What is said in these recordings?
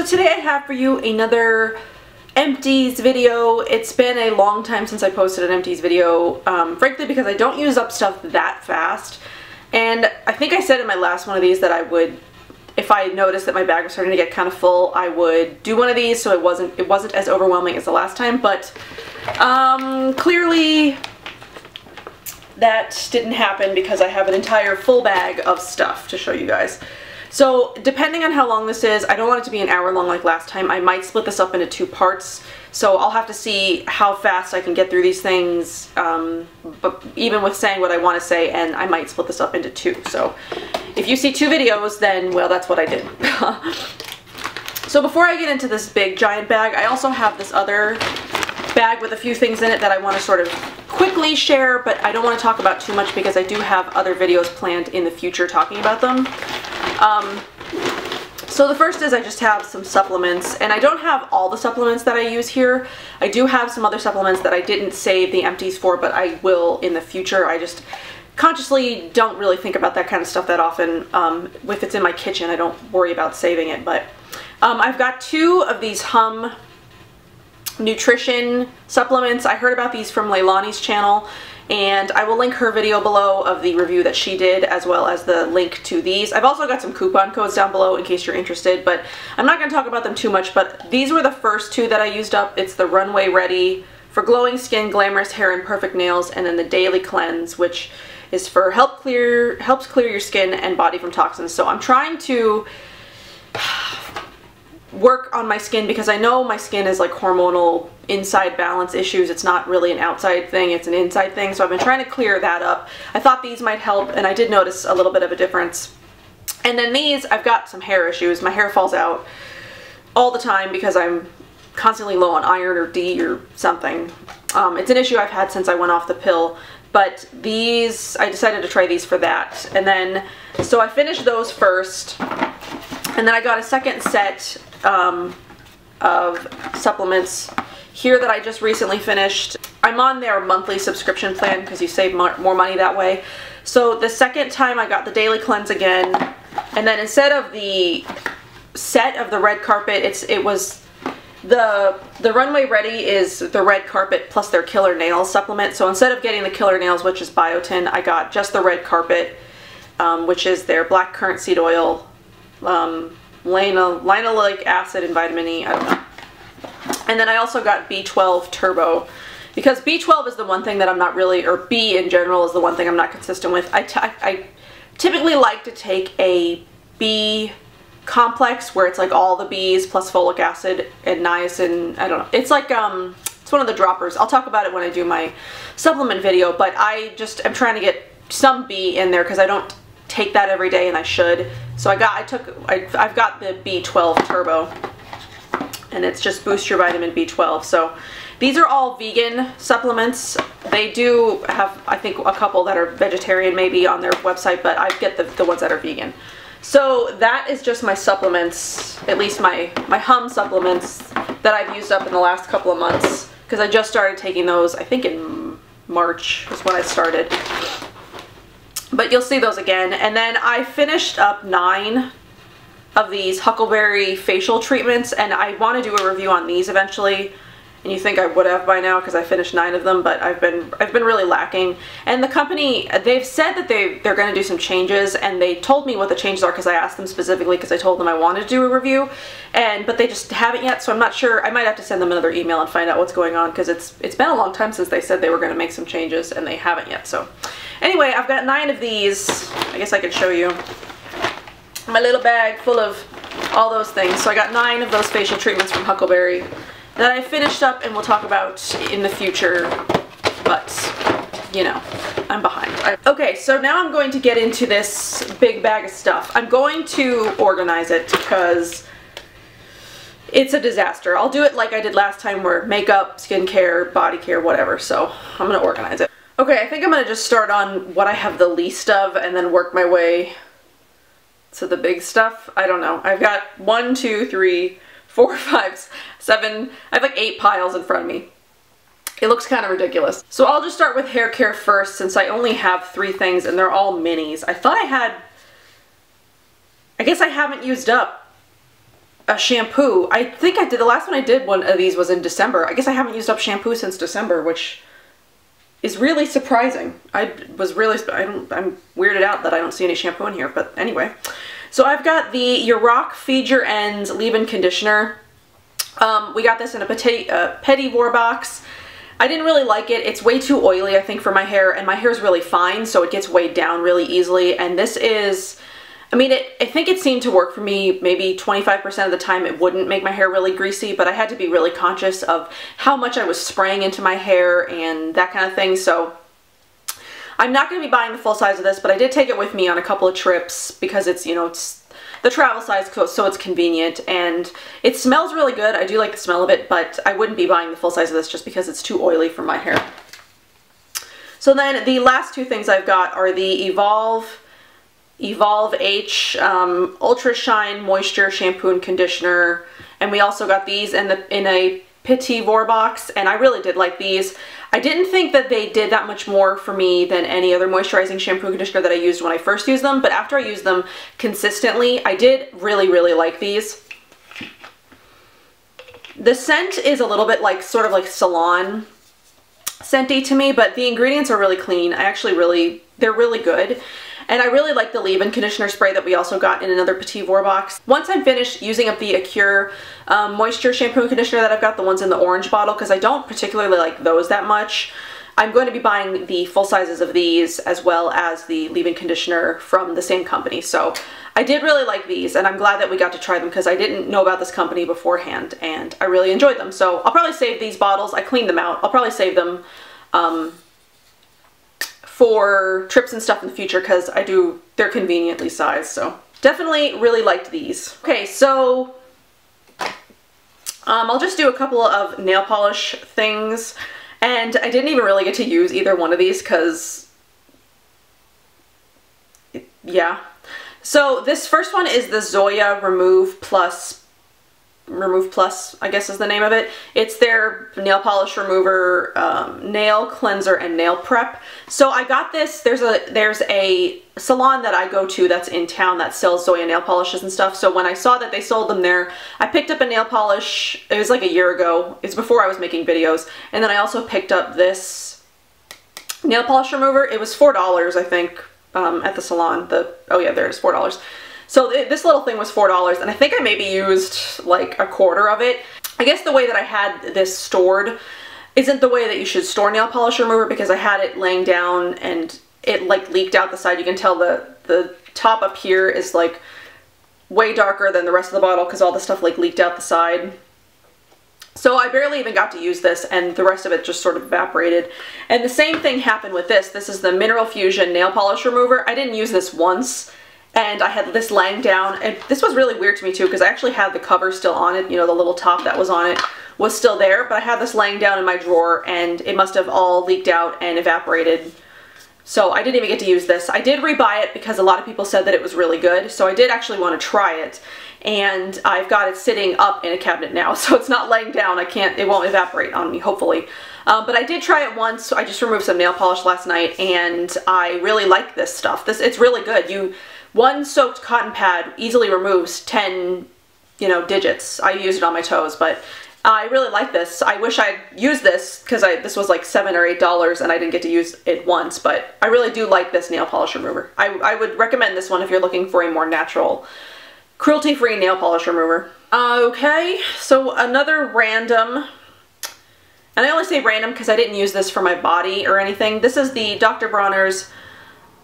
so today I have for you another Empties video. It's been a long time since I posted an Empties video, frankly because I don't use up stuff that fast. And I think I said in my last one of these that I would, if I noticed that my bag was starting to get kind of full, I would do one of these so it wasn't as overwhelming as the last time. But clearly that didn't happen because I have an entire full bag of stuff to show you guys. So depending on how long this is, I don't want it to be an hour long like last time. I might split this up into 2 parts. So I'll have to see how fast I can get through these things, but even with saying what I want to say, and I might split this up into 2. So if you see 2 videos, then, well, that's what I did. So before I get into this big giant bag, I also have this other bag with a few things in it that I want to sort of quickly share, but I don't want to talk about too much because I do have other videos planned in the future talking about them. So the first is I just have some supplements, and I don't have all the supplements that I use here. I do have some other supplements that I didn't save the empties for, but I will in the future. I just consciously don't really think about that kind of stuff that often. If it's in my kitchen, I don't worry about saving it, but I've got 2 of these Hum nutrition supplements. I heard about these from Leilani's channel, and I will link her video below of the review that she did, as well as the link to these. I've also got some coupon codes down below in case you're interested, but I'm not going to talk about them too much. But these were the first 2 that I used up. It's the Runway Ready for glowing skin, glamorous hair, and perfect nails, and then the Daily Cleanse, which is for helps clear your skin and body from toxins. So I'm trying to work on my skin because I know my skin is like hormonal inside balance issues. It's not really an outside thing, it's an inside thing. So I've been trying to clear that up. I thought these might help, and I did notice a little bit of a difference. And then these, I've got some hair issues. My hair falls out all the time because I'm constantly low on iron or D or something. It's an issue I've had since I went off the pill. But these, I decided to try these for that. And then, so I finished those first. And then I got a second set of supplements here that I just recently finished. I'm on their monthly subscription plan because you save more money that way. So the second time I got the Daily Cleanse again, and then instead of the set of the red carpet, it was the Runway Ready is the red carpet plus their Killer Nails supplement. So instead of getting the Killer Nails, which is biotin, I got just the red carpet, which is their black currant seed oil, linoleic acid and vitamin E, I don't know. And then I also got B12 Turbo, because B12 is the one thing that I'm not really, or B in general is the one thing I'm not consistent with. I typically like to take a B complex where it's like all the Bs plus folic acid and niacin, I don't know. It's like, it's one of the droppers. I'll talk about it when I do my supplement video, but I just am trying to get some B in there because I don't take that every day and I should. So I've got the B12 Turbo, and it's just boost your vitamin B12. So these are all vegan supplements. They do have, I think, a couple that are vegetarian maybe on their website, but I get the ones that are vegan. So that is just my supplements, at least my Hum supplements that I've used up in the last couple of months, because I just started taking those, I think in March is when I started. But you'll see those again. And then I finished up 9 of these Huckleberry facial treatments, and I want to do a review on these eventually. And you think I would have by now because I finished 9 of them, but I've been really lacking. And the company, they've said that they're going to do some changes, and they told me what the changes are because I asked them specifically because I told them I wanted to do a review, but they just haven't yet. So I'm not sure. I might have to send them another email and find out what's going on, because it's been a long time since they said they were going to make some changes, and they haven't yet. So anyway, I've got 9 of these. I guess I could show you my little bag full of all those things. So I got 9 of those facial treatments from Huckleberry that I finished up and we'll talk about in the future, but you know, I'm behind. Okay, so now I'm going to get into this big bag of stuff. I'm going to organize it because it's a disaster. I'll do it like I did last time, where makeup, skincare, body care, whatever. So I'm going to organize it. Okay, I think I'm going to just start on what I have the least of and then work my way to the big stuff. I don't know. I've got 1, 2, 3, 4, 5, 7, I have like 8 piles in front of me. It looks kind of ridiculous. So I'll just start with hair care first, since I only have 3 things and they're all minis. I thought I had, I guess I haven't used up a shampoo. I think I did, the last one I did one of these was in December. I guess I haven't used up shampoo since December, which is really surprising. I'm weirded out that I don't see any shampoo in here, but anyway. So I've got the Your Rock Feed Your Ends leave-in conditioner. We got this in a Petit Vour box. I didn't really like it. It's way too oily, I think, for my hair, and my hair is really fine, so it gets weighed down really easily. And this is, I mean, I think it seemed to work for me. Maybe 25% of the time it wouldn't make my hair really greasy, but I had to be really conscious of how much I was spraying into my hair and that kind of thing. So I'm not going to be buying the full size of this, but I did take it with me on a couple of trips because it's, you know, it's the travel size, so it's convenient, and it smells really good. I do like the smell of it, but I wouldn't be buying the full size of this just because it's too oily for my hair. So then the last two things I've got are the Evolve H Ultra Shine Moisture Shampoo and Conditioner, and we also got these in a Petit Vour box, and I really did like these. I didn't think that they did that much more for me than any other moisturizing shampoo and conditioner that I used when I first used them, but after I used them consistently, I did really, really like these. The scent is a little bit like, sort of like salon scenty to me, but the ingredients are really clean. They're really good. And I really like the leave-in conditioner spray that we also got in another Petit Vour box. Once I'm finished using up the Acure moisture shampoo and conditioner that I've got, the ones in the orange bottle, because I don't particularly like those that much, I'm going to be buying the full sizes of these as well as the leave-in conditioner from the same company. So I did really like these, and I'm glad that we got to try them because I didn't know about this company beforehand, and I really enjoyed them. So I'll probably save these bottles. I cleaned them out. I'll probably save them for trips and stuff in the future because they're conveniently sized, so definitely really liked these. Okay, so I'll just do a couple of nail polish things, and I didn't even really get to use either one of these because, yeah. So this first one is the Zoya Remove Plus, I guess is the name of it. It's their nail polish remover, nail cleanser, and nail prep. So I got this, there's a salon that I go to that's in town that sells Zoya nail polishes and stuff. So when I saw that they sold them there, I picked up a nail polish. It was like a year ago. It's before I was making videos. And then I also picked up this nail polish remover. It was $4, I think, at the salon. Oh yeah, there's $4. So this little thing was $4, and I think I maybe used like a quarter of it. I guess the way that I had this stored isn't the way that you should store nail polish remover, because I had it laying down and it like leaked out the side. You can tell the top up here is like way darker than the rest of the bottle because all the stuff like leaked out the side. So I barely even got to use this, and the rest of it just sort of evaporated. And the same thing happened with this. This is the Mineral Fusion nail polish remover. I didn't use this once, and I had this laying down, and this was really weird to me too because I actually had the cover still on it. You know, the little top that was on it was still there, but I had this laying down in my drawer, and it must have all leaked out and evaporated. So I didn't even get to use this. I did rebuy it because a lot of people said that it was really good, so I did actually want to try it. And I've got it sitting up in a cabinet now, so it's not laying down. It won't evaporate on me, hopefully. But I did try it once. So I just removed some nail polish last night, and I really like this stuff. It's really good. One soaked cotton pad easily removes 10, digits. I used it on my toes, but I really like this. I wish I'd used this because this was like $7 or $8 and I didn't get to use it once, but I really do like this nail polish remover. I would recommend this one if you're looking for a more natural, cruelty-free nail polish remover. Okay, so another random, and I only say random because I didn't use this for my body or anything. This is the Dr. Bronner's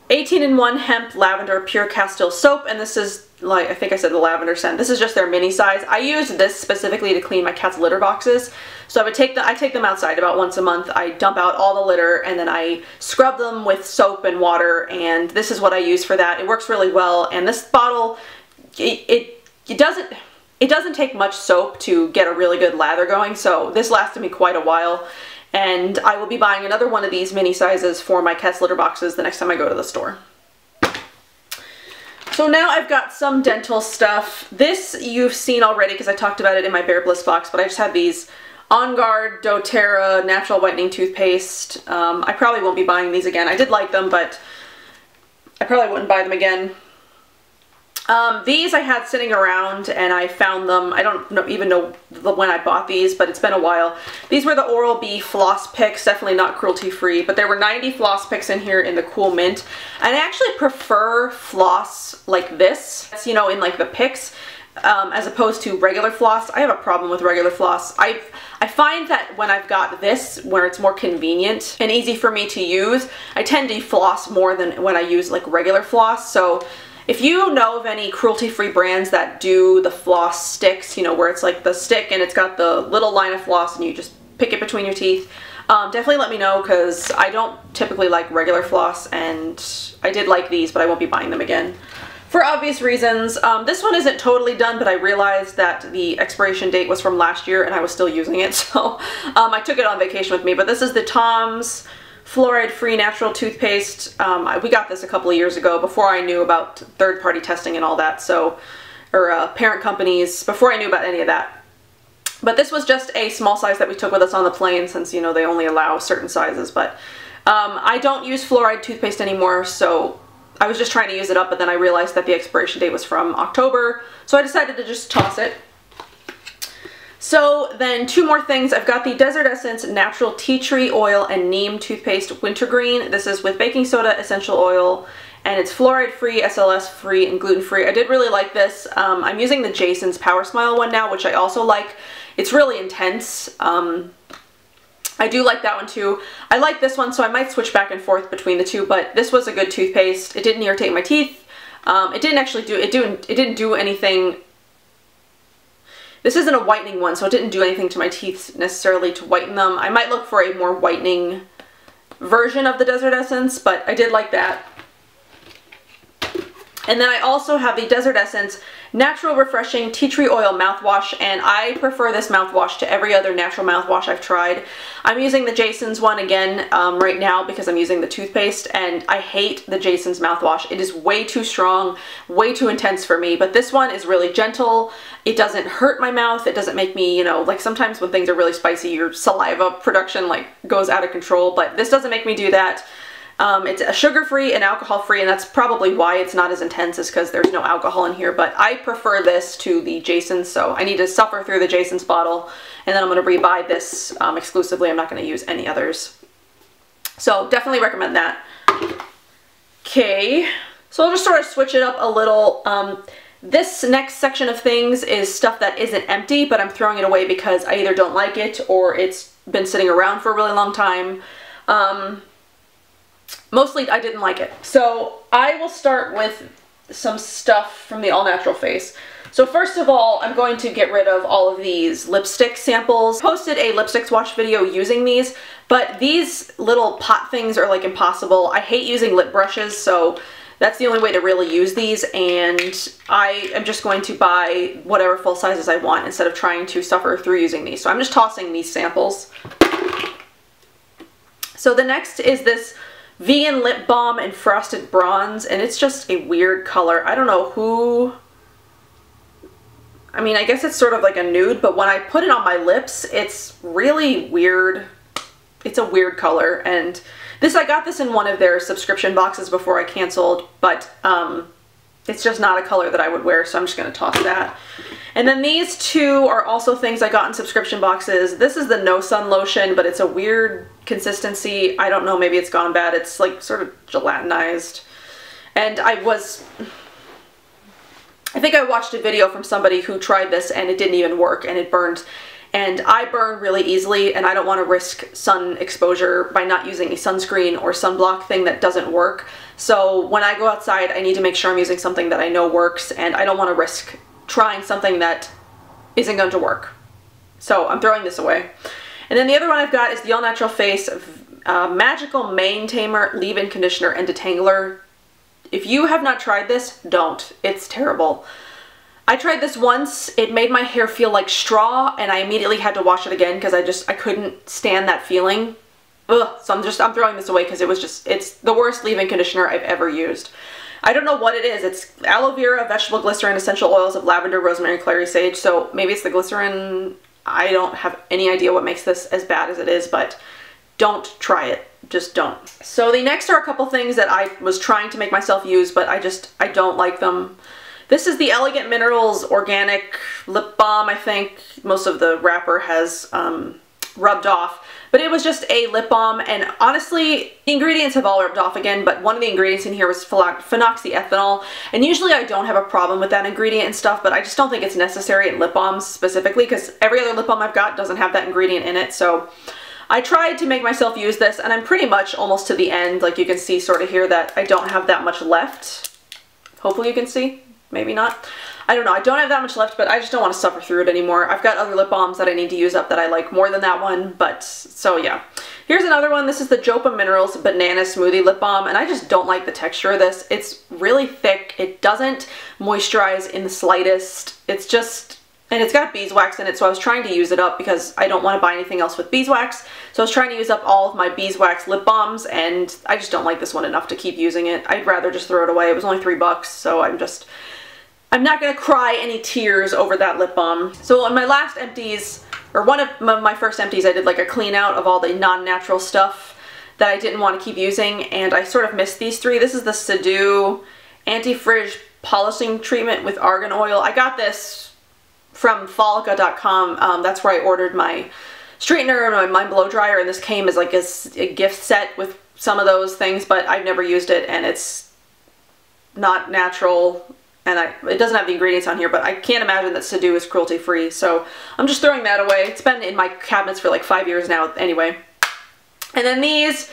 18-in-1 Hemp Lavender Pure Castile Soap, and this is, like, I think I said the lavender scent. This is just their mini size. I used this specifically to clean my cat's litter boxes. So I take them outside about once a month. I dump out all the litter, and then I scrub them with soap and water, and this is what I use for that. It works really well, and this bottle, it doesn't take much soap to get a really good lather going, so this lasted me quite a while. And I will be buying another one of these mini sizes for my cat's litter boxes the next time I go to the store. So now I've got some dental stuff. This you've seen already because I talked about it in my Bare Bliss box, but I just have these On Guard doTERRA Natural Whitening Toothpaste. I probably won't be buying these again. I did like them, but I probably wouldn't buy them again. These I had sitting around and I found them. I don't even know when I bought these, but it's been a while. These were the Oral-B floss picks, definitely not cruelty free, but there were 90 floss picks in here in the Cool Mint. And I actually prefer floss like this, you know, in like the picks, as opposed to regular floss. I have a problem with regular floss. I find that when I've got this, where it's more convenient and easy for me to use, I tend to floss more than when I use like regular floss. So if you know of any cruelty-free brands that do the floss sticks, you know, where it's like the stick and it's got the little line of floss and you just pick it between your teeth, definitely let me know, because I don't typically like regular floss, and I did like these, but I won't be buying them again for obvious reasons. This one isn't totally done, but I realized that the expiration date was from last year and I was still using it, so I took it on vacation with me. But this is the Tom's fluoride-free natural toothpaste. We got this a couple of years ago, before I knew about third-party testing and all that, so, or parent companies, before I knew about any of that. But this was just a small size that we took with us on the plane, since, you know, they only allow certain sizes. But I don't use fluoride toothpaste anymore, so I was just trying to use it up, but then I realized that the expiration date was from October, so I decided to just toss it. So then 2 more things. I've got the Desert Essence Natural Tea Tree Oil and Neem Toothpaste Wintergreen. This is with baking soda, essential oil, and it's fluoride-free, SLS-free, and gluten-free. I did really like this. I'm using the Jason's Power Smile one now, which I also like. It's really intense. I do like that one too. I like this one, so I might switch back and forth between the two, but this was a good toothpaste. It didn't irritate my teeth. It didn't actually it didn't do anything. This isn't a whitening one, so it didn't do anything to my teeth necessarily to whiten them. I might look for a more whitening version of the Desert Essence, but I did like that. And then I also have the Desert Essence Natural Refreshing Tea Tree Oil Mouthwash, and I prefer this mouthwash to every other natural mouthwash I've tried. I'm using the Jason's one again right now because I'm using the toothpaste, and I hate the Jason's mouthwash. It is way too strong, way too intense for me, but this one is really gentle. It doesn't hurt my mouth. It doesn't make me, you know, like sometimes when things are really spicy, your saliva production like goes out of control, but this doesn't make me do that. It's a sugar-free and alcohol-free, and that's probably why it's not as intense, is because there's no alcohol in here, but I prefer this to the Jason's, so I need to suffer through the Jason's bottle, and then I'm going to rebuy this exclusively. I'm not going to use any others. So definitely recommend that. Okay, so I'll just sort of switch it up a little. This next section of things is stuff that isn't empty, but I'm throwing it away because I either don't like it or it's been sitting around for a really long time. Mostly I didn't like it. So I will start with some stuff from the All Natural face. So first of all, I'm going to get rid of all of these lipstick samples. I posted a lipstick swatch video using these, but these little pot things are like impossible. I hate using lip brushes, so that's the only way to really use these, and I am just going to buy whatever full sizes I want instead of trying to suffer through using these. So I'm just tossing these samples. So the next is this Vegan Lip Balm in Frosted Bronze, and it's just a weird color. I don't know who... I mean, I guess it's sort of like a nude, but when I put it on my lips, it's really weird. It's a weird color, and this, I got this in one of their subscription boxes before I canceled, but it's just not a color that I would wear, so I'm just going to toss that. And then these two are also things I got in subscription boxes. This is the No Sun lotion, but it's a weird consistency. I don't know, maybe it's gone bad. It's like sort of gelatinized. And I think I watched a video from somebody who tried this and it didn't even work and it burned. And I burn really easily, and I don't want to risk sun exposure by not using a sunscreen or sunblock thing that doesn't work. So when I go outside, I need to make sure I'm using something that I know works, and I don't want to risk trying something that isn't going to work. So I'm throwing this away. And then the other one I've got is the All Natural Face Magical Mane Tamer Leave-In Conditioner and Detangler. If you have not tried this, don't. It's terrible. I tried this once. It made my hair feel like straw, and I immediately had to wash it again because I couldn't stand that feeling. Ugh. So I'm throwing this away because it's the worst leave-in conditioner I've ever used. I don't know what it is. It's aloe vera, vegetable glycerin, essential oils of lavender, rosemary, clary sage. So maybe it's the glycerin. I don't have any idea what makes this as bad as it is, but don't try it. Just don't. So the next are a couple things that I was trying to make myself use, but I don't like them. This is the Elegant Minerals Organic Lip Balm, I think. Most of the wrapper has rubbed off. But it was just a lip balm, and honestly, the ingredients have all rubbed off again, but one of the ingredients in here was phenoxyethanol, and usually I don't have a problem with that ingredient and stuff, but I just don't think it's necessary in lip balms specifically, because every other lip balm I've got doesn't have that ingredient in it, so I tried to make myself use this, and I'm pretty much almost to the end. Like you can see sort of here that I don't have that much left. Hopefully you can see, maybe not. I don't know, I don't have that much left, but I just don't want to suffer through it anymore. I've got other lip balms that I need to use up that I like more than that one, but so yeah. Here's another one. This is the Jopa Minerals Banana Smoothie Lip Balm, and I just don't like the texture of this. It's really thick. It doesn't moisturize in the slightest. It's just, and it's got beeswax in it, so I was trying to use it up because I don't want to buy anything else with beeswax. So I was trying to use up all of my beeswax lip balms, and I just don't like this one enough to keep using it. I'd rather just throw it away. It was only $3, so I'm not going to cry any tears over that lip balm. So on my last empties, or one of my first empties, I did like a clean out of all the non-natural stuff that I didn't want to keep using, and I sort of missed these three. This is the Sidhu Anti-Frizz Polishing Treatment with Argan Oil. I got this from Folica.com. That's where I ordered my straightener and my blow dryer, and this came as like a gift set with some of those things, but I've never used it, and it's not natural. And it doesn't have the ingredients on here, but I can't imagine that Sidhu is cruelty-free, so I'm just throwing that away. It's been in my cabinets for like 5 years now anyway. And then these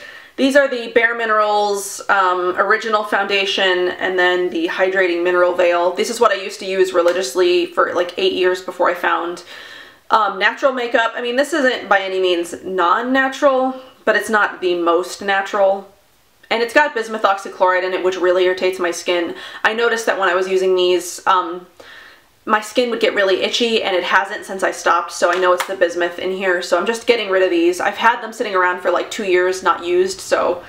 are the Bare Minerals Original Foundation, and then the Hydrating Mineral Veil. This is what I used to use religiously for like 8 years before I found natural makeup. I mean, this isn't by any means non-natural, but it's not the most natural. And it's got bismuth oxychloride in it, which really irritates my skin. I noticed that when I was using these, my skin would get really itchy, and it hasn't since I stopped, so I know it's the bismuth in here, so I'm just getting rid of these. I've had them sitting around for like 2 years, not used, so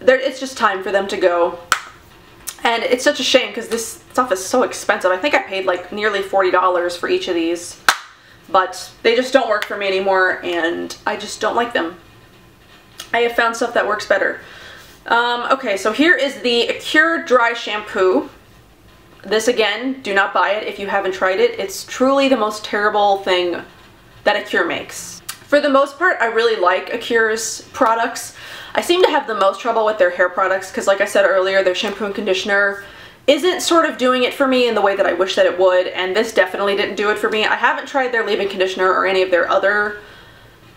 it's just time for them to go. And it's such a shame, because this stuff is so expensive. I think I paid like nearly $40 for each of these, but they just don't work for me anymore, and I just don't like them. I have found stuff that works better. Okay, so here is the Acure Dry Shampoo. This again, do not buy it if you haven't tried it. It's truly the most terrible thing that Acure makes. For the most part, I really like Acure's products. I seem to have the most trouble with their hair products because, like I said earlier, their shampoo and conditioner isn't sort of doing it for me in the way that I wish that it would, and this definitely didn't do it for me. I haven't tried their leave-in conditioner or any of their other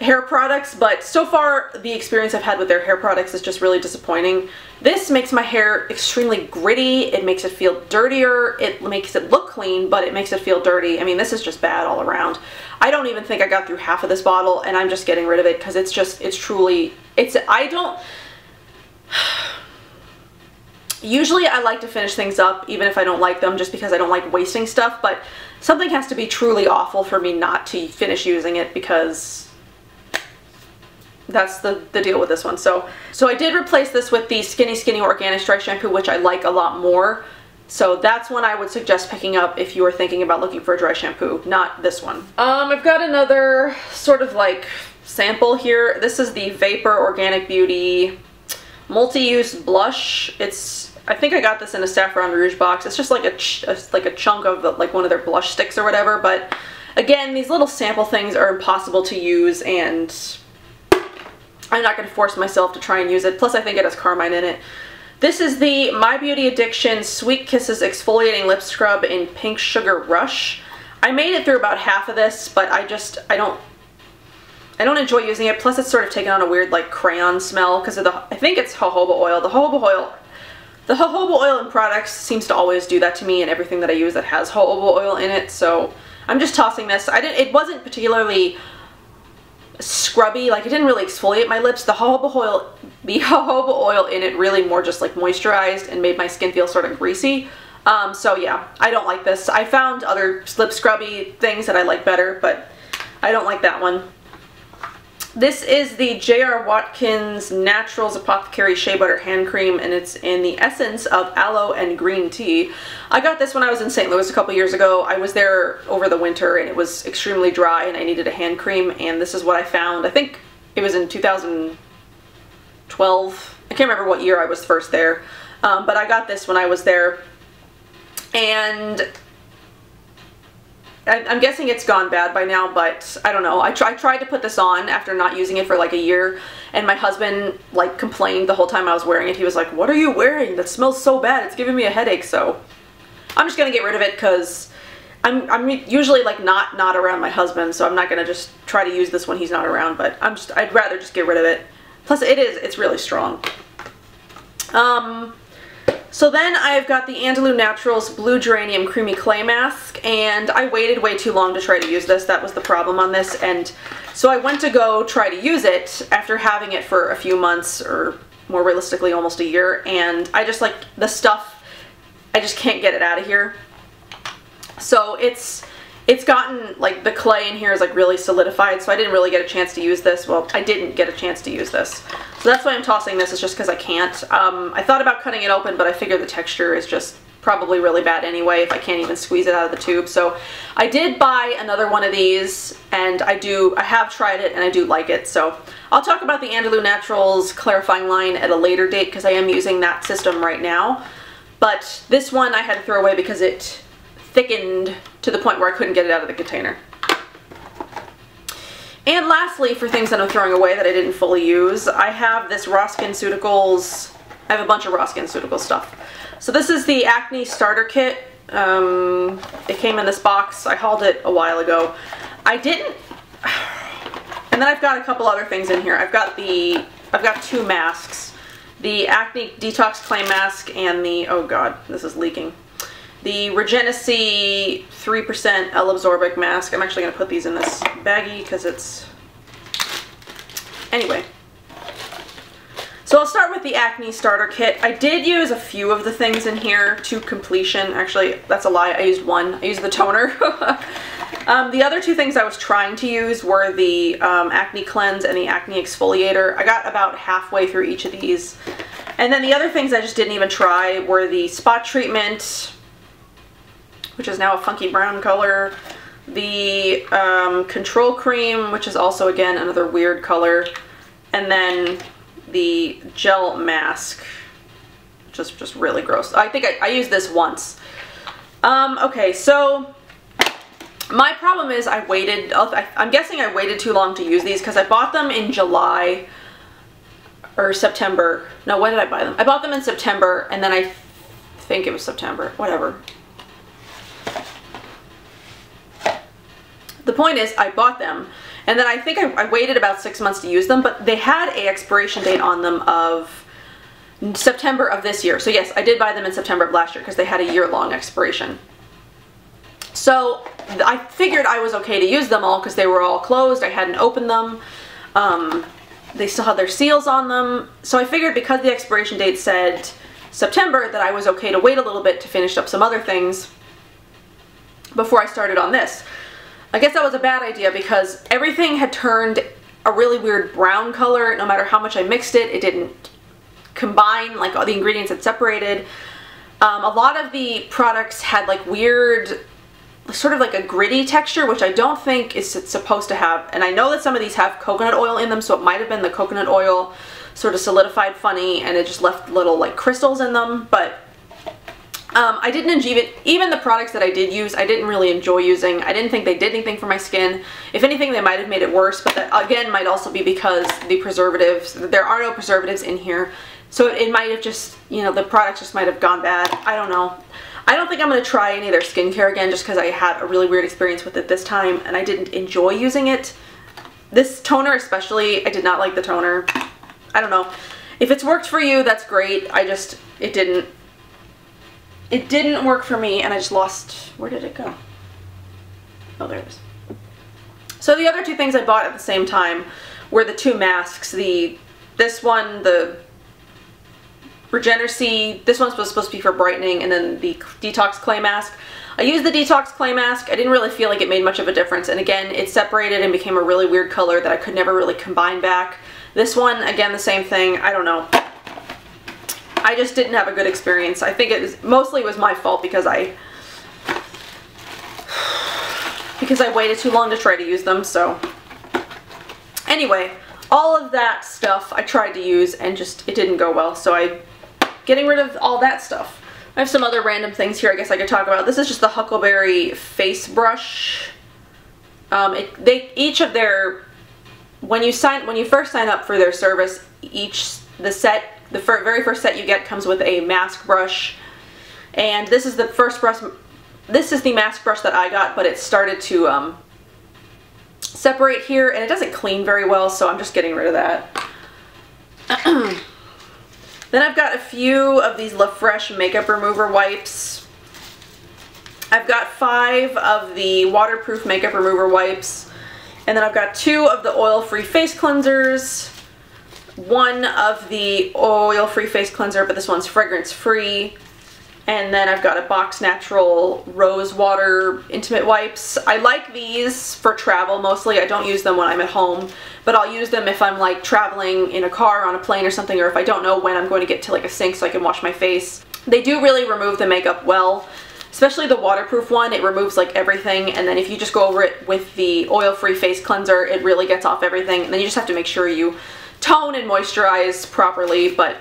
hair products, but so far the experience I've had with their hair products is just really disappointing. This makes my hair extremely gritty. It makes it feel dirtier. It makes it look clean, but it makes it feel dirty. I mean, this is just bad all around. I don't even think I got through half of this bottle, and I'm just getting rid of it because usually I like to finish things up even if I don't like them, just because I don't like wasting stuff, but something has to be truly awful for me not to finish using it, because that's the deal with this one. So I did replace this with the Skinny Organic Dry Shampoo, which I like a lot more. So that's one I would suggest picking up if you were thinking about looking for a dry shampoo, not this one. I've got another sort of like sample here. This is the Vapor Organic Beauty Multi-Use Blush. I think I got this in a Saffron Rouge box. It's just like a chunk of like one of their blush sticks or whatever. But again, these little sample things are impossible to use, and I'm not going to force myself to try and use it. Plus, I think it has carmine in it. This is the My Beauty Addiction Sweet Kisses Exfoliating Lip Scrub in Pink Sugar Rush. I made it through about half of this, but I don't enjoy using it. Plus, it's sort of taken on a weird like crayon smell because of I think it's jojoba oil. The jojoba oil in products seems to always do that to me, and everything that I use that has jojoba oil in it. So I'm just tossing this. It wasn't particularly scrubby, like it didn't really exfoliate my lips. The jojoba oil in it really more just like moisturized and made my skin feel sort of greasy. So yeah, I don't like this. I found other lip scrubby things that I like better, but I don't like that one. This is the J.R. Watkins Naturals Apothecary Shea Butter Hand Cream, and it's in the essence of aloe and green tea. I got this when I was in St. Louis a couple years ago. I was there over the winter and it was extremely dry and I needed a hand cream, and this is what I found. I think it was in 2012. I can't remember what year I was first there, but I got this when I was there. And I'm guessing it's gone bad by now, but I don't know. I tried to put this on after not using it for like a year, and my husband like complained the whole time I was wearing it. He was like, "What are you wearing? That smells so bad. It's giving me a headache." So I'm just gonna get rid of it because I'm usually like not around my husband, so I'm not gonna just try to use this when he's not around. But I'd rather just get rid of it. Plus, it's really strong. So then I've got the Andalou Naturals Blue Geranium Creamy Clay Mask, and I waited way too long to try to use this. That was the problem on this, and so I went to go try to use it after having it for a few months, or more realistically almost a year, and I just like the stuff, I just can't get it out of here. So it's gotten, like, the clay in here is like really solidified, so I didn't really get a chance to use this. Well, I didn't get a chance to use this. So that's why I'm tossing this, is just because I can't. I thought about cutting it open, but I figured the texture is just probably really bad anyway if I can't even squeeze it out of the tube. So I did buy another one of these, and I have tried it and I do like it. So I'll talk about the Andalou Naturals clarifying line at a later date because I am using that system right now. But this one I had to throw away because it thickened to the point where I couldn't get it out of the container. And lastly, for things that I'm throwing away that I didn't fully use, I have this Raw SkinCeuticals. I have a bunch of Raw SkinCeuticals stuff. So this is the Acne Starter Kit. It came in this box. I hauled it a while ago. And then I've got a couple other things in here. I've got two masks. The Acne Detox Clay Mask and the, oh god, this is leaking. The Regenecy 3% L-Absorbic Mask. I'm actually going to put these in this baggie because it's... Anyway. So I'll start with the Acne Starter Kit. I did use a few of the things in here to completion. Actually, that's a lie. I used one. I used the toner. The other two things I was trying to use were the Acne Cleanse and the Acne Exfoliator. I got about halfway through each of these. And then the other things I just didn't even try were the Spot Treatment, which is now a funky brown color, the Control Cream, which is also, again, another weird color, and then the Gel Mask, just really gross. I think I used this once. Okay, so my problem is I'm guessing I waited too long to use these because I bought them in July or September. No, when did I buy them? I bought them in September, and then I think it was September, whatever. The point is, I bought them, and then I think I waited about 6 months to use them, but they had an expiration date on them of September of this year. So yes, I did buy them in September of last year because they had a year-long expiration. So I figured I was okay to use them all because they were all closed. I hadn't opened them. They still had their seals on them. So I figured because the expiration date said September that I was okay to wait a little bit to finish up some other things before I started on this. I guess that was a bad idea because everything had turned a really weird brown color. No matter how much I mixed it, it didn't combine, like all the ingredients had separated. A lot of the products had like weird, sort of like a gritty texture, which I don't think is supposed to have. And I know that some of these have coconut oil in them, so it might have been the coconut oil sort of solidified funny and it just left little like crystals in them. But I didn't enjoy it. Even the products that I did use, I didn't really enjoy using. I didn't think they did anything for my skin. If anything, they might have made it worse, but that again might also be because the preservatives, there are no preservatives in here. So it might have just, you know, the product just might have gone bad. I don't know. I don't think I'm going to try any of their skincare again just because I had a really weird experience with it this time and I didn't enjoy using it. This toner especially, I did not like the toner. I don't know. If it's worked for you, that's great. It didn't work for me and I just lost, where did it go? Oh, there it is. So the other two things I bought at the same time were the two masks. This one, the Regenecy, this one's supposed to be for brightening, and then the Detox Clay Mask. I used the Detox Clay Mask. I didn't really feel like it made much of a difference, and again, it separated and became a really weird color that I could never really combine back. This one, again, the same thing. I don't know. I just didn't have a good experience. I think it mostly was my fault because I waited too long to try to use them. So anyway, all of that stuff I tried to use and just it didn't go well. So getting rid of all that stuff. I have some other random things here I guess I could talk about. This is just the Huckleberry face brush. Each of their, when you first sign up for their service, the very first set you get comes with a mask brush, and this is the first brush. This is the mask brush that I got, but it started to separate here, and it doesn't clean very well, so I'm just getting rid of that. Then I've got a few of these La Fresh makeup remover wipes. I've got 5 of the waterproof makeup remover wipes, and then I've got 2 of the oil-free face cleansers, 1 of the oil-free face cleanser, but this one's fragrance-free, and then I've got a Box Natural Rose Water Intimate Wipes. I like these for travel mostly. I don't use them when I'm at home, but I'll use them if I'm like traveling in a car, on a plane or something, or if I don't know when I'm going to get to like a sink so I can wash my face. They do really remove the makeup well, especially the waterproof one. It removes like everything, and then if you just go over it with the oil-free face cleanser, it really gets off everything, and then you just have to make sure you tone and moisturize properly. But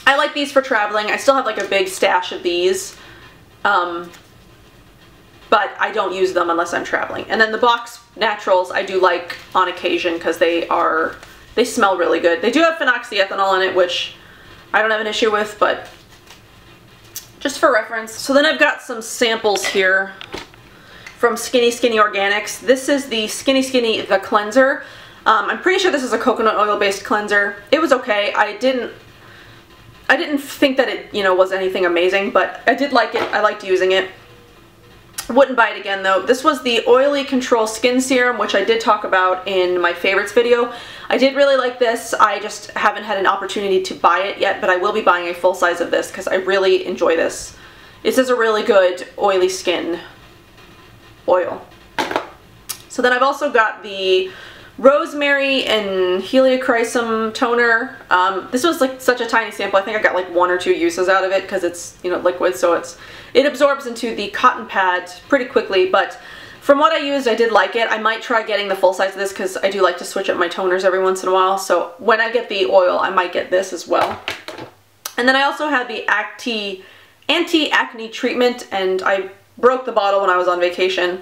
I like these for traveling. I still have like a big stash of these, but I don't use them unless I'm traveling. And then the Box Naturals I do like on occasion because they smell really good. They do have phenoxyethanol in it, which I don't have an issue with, but just for reference. So then I've got some samples here from Skinny Organics. This is the Skinny the cleanser. I'm pretty sure this is a coconut oil based cleanser. It was okay. I didn't think that it, was anything amazing, but I did like it. I liked using it. Wouldn't buy it again though. This was the Oily Control Skin Serum, which I did talk about in my favorites video. I did really like this. I just haven't had an opportunity to buy it yet, but I will be buying a full size of this because I really enjoy this. This is a really good oily skin oil. So then I've also got the Rosemary and Heliochrysum toner. This was like such a tiny sample. I think I got like 1 or 2 uses out of it because it's, liquid, so it absorbs into the cotton pad pretty quickly, but from what I used, I did like it. I might try getting the full size of this because I do like to switch up my toners every once in a while, so when I get the oil, I might get this as well. And then I also had the anti-acne treatment, and I broke the bottle when I was on vacation.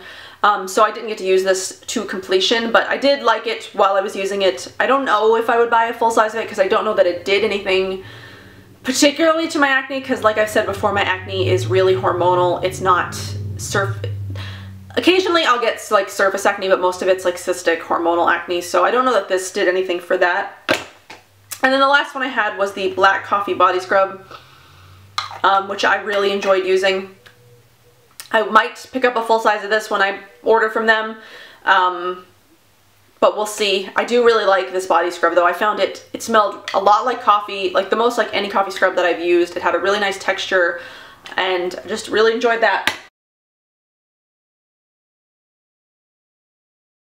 So I didn't get to use this to completion, but I did like it while I was using it. I don't know if I would buy a full size of it because I don't know that it did anything particularly to my acne, because like I've said before, my acne is really hormonal. It's not occasionally I'll get like surface acne, but most of it's like cystic hormonal acne, so I don't know that this did anything for that. And then the last one I had was the Black Coffee Body Scrub, which I really enjoyed using. I might pick up a full size of this when I order from them, but we'll see. I do really like this body scrub though. I found it smelled a lot like coffee, like the most like any coffee scrub that I've used. It had a really nice texture, and just really enjoyed that.